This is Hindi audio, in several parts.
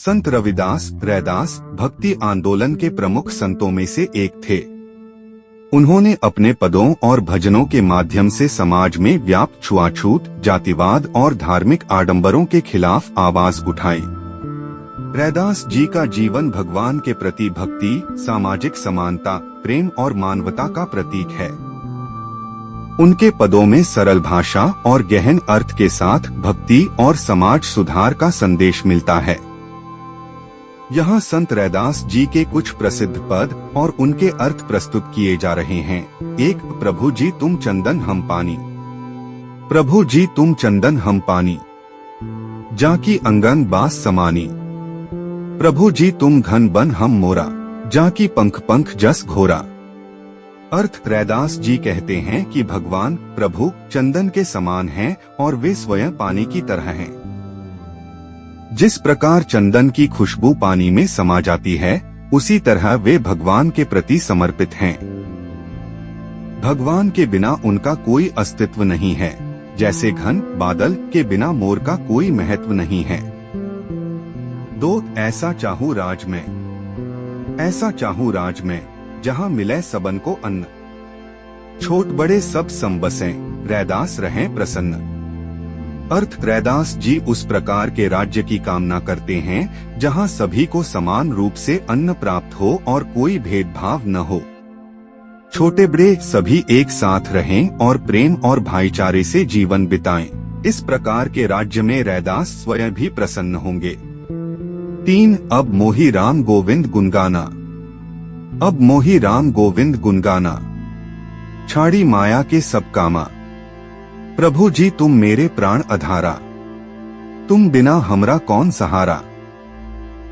संत रविदास रैदास भक्ति आंदोलन के प्रमुख संतों में से एक थे। उन्होंने अपने पदों और भजनों के माध्यम से समाज में व्याप्त छुआछूत, जातिवाद और धार्मिक आडंबरों के खिलाफ आवाज उठाई। रैदास जी का जीवन भगवान के प्रति भक्ति, सामाजिक समानता, प्रेम और मानवता का प्रतीक है। उनके पदों में सरल भाषा और गहन अर्थ के साथ भक्ति और समाज सुधार का संदेश मिलता है। यहाँ संत रैदास जी के कुछ प्रसिद्ध पद और उनके अर्थ प्रस्तुत किए जा रहे हैं। 1. प्रभु जी तुम चंदन हम पानी। प्रभु जी तुम चंदन हम पानी, जाकी अंगन बास समानी। प्रभु जी तुम घन बन हम मोरा, जाकी पंख पंख जस घोरा। अर्थ: रैदास जी कहते हैं कि भगवान प्रभु चंदन के समान हैं और वे स्वयं पानी की तरह हैं। जिस प्रकार चंदन की खुशबू पानी में समा जाती है, उसी तरह वे भगवान के प्रति समर्पित हैं। भगवान के बिना उनका कोई अस्तित्व नहीं है, जैसे घन बादल के बिना मोर का कोई महत्व नहीं है। 2. ऐसा चाहूं राज में। ऐसा चाहूं राज में, जहां मिले सबन को अन्न। छोट बड़े सब संबसें, रैदास रहें प्रसन्न। अर्थ: रैदास जी उस प्रकार के राज्य की कामना करते हैं जहां सभी को समान रूप से अन्न प्राप्त हो और कोई भेदभाव न हो। छोटे बड़े सभी एक साथ रहें और प्रेम और भाईचारे से जीवन बिताएं। इस प्रकार के राज्य में रैदास स्वयं भी प्रसन्न होंगे। 3. अब मोहि राम गोविंद गुनगाना। अब मोहि राम गोविंद गुनगाना, छाड़ी माया के सब कामा। प्रभु जी तुम मेरे प्राण आधारा, तुम बिना हमरा कौन सहारा।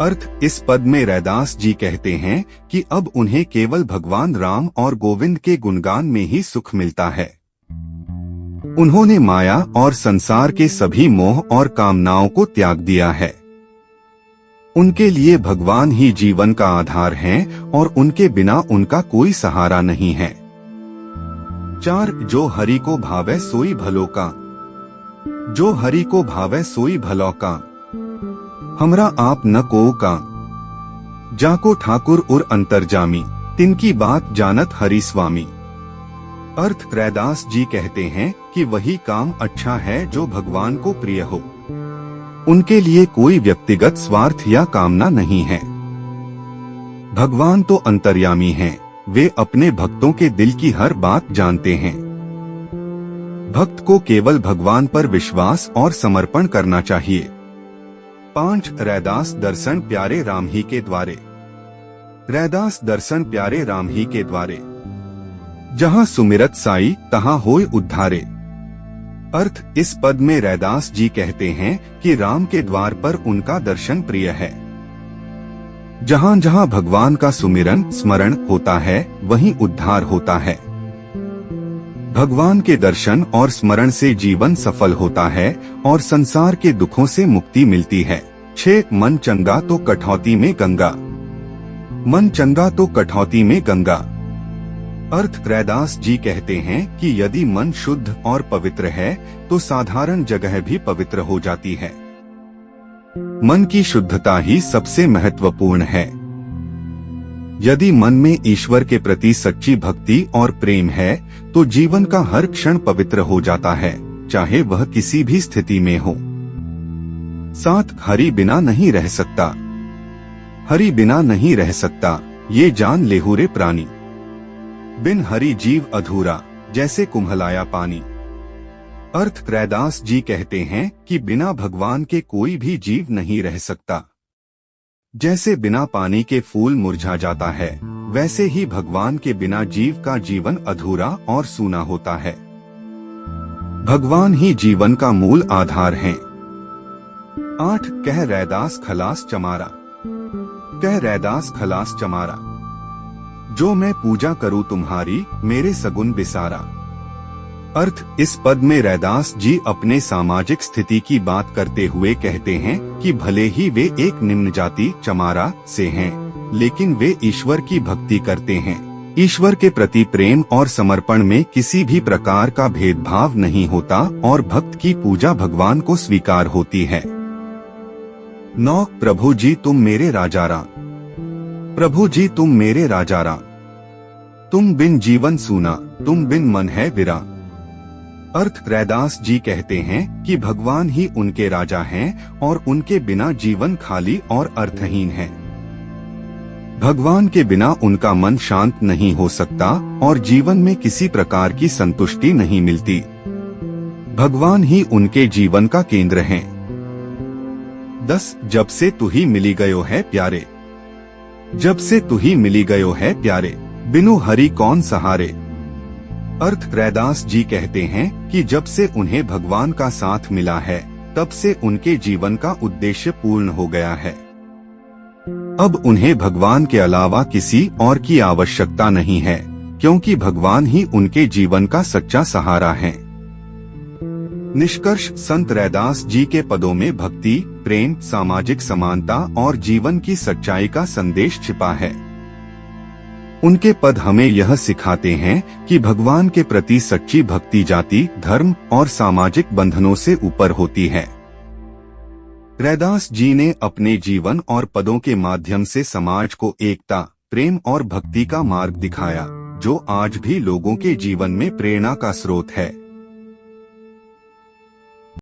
अर्थ: इस पद में रैदास जी कहते हैं कि अब उन्हें केवल भगवान राम और गोविंद के गुणगान में ही सुख मिलता है। उन्होंने माया और संसार के सभी मोह और कामनाओं को त्याग दिया है। उनके लिए भगवान ही जीवन का आधार हैं और उनके बिना उनका कोई सहारा नहीं है। 4. जो हरि को भावे सोई भलो का। जो हरि को भावे सोई भलो का, हमरा आप न को का। जाको ठाकुर उर अंतर्जामी, तिनकी बात जानत हरि स्वामी। अर्थ: रैदास जी कहते हैं कि वही काम अच्छा है जो भगवान को प्रिय हो। उनके लिए कोई व्यक्तिगत स्वार्थ या कामना नहीं है। भगवान तो अंतर्यामी हैं, वे अपने भक्तों के दिल की हर बात जानते हैं। भक्त को केवल भगवान पर विश्वास और समर्पण करना चाहिए। 5. रैदास दर्शन प्यारे राम ही के द्वारे। रैदास दर्शन प्यारे राम ही के द्वारे, जहाँ सुमिरत साई तहाँ होय उद्धारे। अर्थ: इस पद में रैदास जी कहते हैं कि राम के द्वार पर उनका दर्शन प्रिय है। जहाँ जहाँ भगवान का सुमिरन स्मरण होता है, वहीं उद्धार होता है। भगवान के दर्शन और स्मरण से जीवन सफल होता है और संसार के दुखों से मुक्ति मिलती है। 6. मन चंगा तो कठौती में गंगा। मन चंगा तो कठौती में गंगा। अर्थ: रैदास जी कहते हैं कि यदि मन शुद्ध और पवित्र है तो साधारण जगह भी पवित्र हो जाती है। मन की शुद्धता ही सबसे महत्वपूर्ण है। यदि मन में ईश्वर के प्रति सच्ची भक्ति और प्रेम है तो जीवन का हर क्षण पवित्र हो जाता है, चाहे वह किसी भी स्थिति में हो। 7. हरि बिना नहीं रह सकता। हरि बिना नहीं रह सकता, ये जान लेहुरे प्राणी। बिन हरि जीव अधूरा, जैसे कुम्हलाया पानी। अर्थ: रैदास जी कहते हैं कि बिना भगवान के कोई भी जीव नहीं रह सकता। जैसे बिना पानी के फूल मुरझा जाता है, वैसे ही भगवान के बिना जीव का जीवन अधूरा और सूना होता है। भगवान ही जीवन का मूल आधार हैं। 8. कह रैदास खलास चमारा। कह रैदास खलास चमारा, जो मैं पूजा करूँ तुम्हारी, मेरे सगुन बिसारा। अर्थ: इस पद में रैदास जी अपने सामाजिक स्थिति की बात करते हुए कहते हैं कि भले ही वे एक निम्न जाति चमारा से हैं, लेकिन वे ईश्वर की भक्ति करते हैं। ईश्वर के प्रति प्रेम और समर्पण में किसी भी प्रकार का भेदभाव नहीं होता और भक्त की पूजा भगवान को स्वीकार होती है। 9 प्रभु जी तुम मेरे राजारा, प्रभु जी तुम मेरे राजारा, तुम बिन जीवन सूना, तुम बिन मन है विरा। अर्थ रैदास जी कहते हैं कि भगवान ही उनके राजा हैं और उनके बिना जीवन खाली और अर्थहीन है। भगवान के बिना उनका मन शांत नहीं हो सकता और जीवन में किसी प्रकार की संतुष्टि नहीं मिलती। भगवान ही उनके जीवन का केंद्र हैं। 10 जब से तू ही मिली गयो है प्यारे, जब से तू ही मिली गयो है प्यारे, बिनु हरि कौन सहारे। अर्थ रैदास जी कहते हैं कि जब से उन्हें भगवान का साथ मिला है तब से उनके जीवन का उद्देश्य पूर्ण हो गया है। अब उन्हें भगवान के अलावा किसी और की आवश्यकता नहीं है, क्योंकि भगवान ही उनके जीवन का सच्चा सहारा है। निष्कर्ष संत रैदास जी के पदों में भक्ति, प्रेम, सामाजिक समानता और जीवन की सच्चाई का संदेश छिपा है। उनके पद हमें यह सिखाते हैं कि भगवान के प्रति सच्ची भक्ति जाति, धर्म और सामाजिक बंधनों से ऊपर होती है। रैदास जी ने अपने जीवन और पदों के माध्यम से समाज को एकता, प्रेम और भक्ति का मार्ग दिखाया, जो आज भी लोगों के जीवन में प्रेरणा का स्रोत है।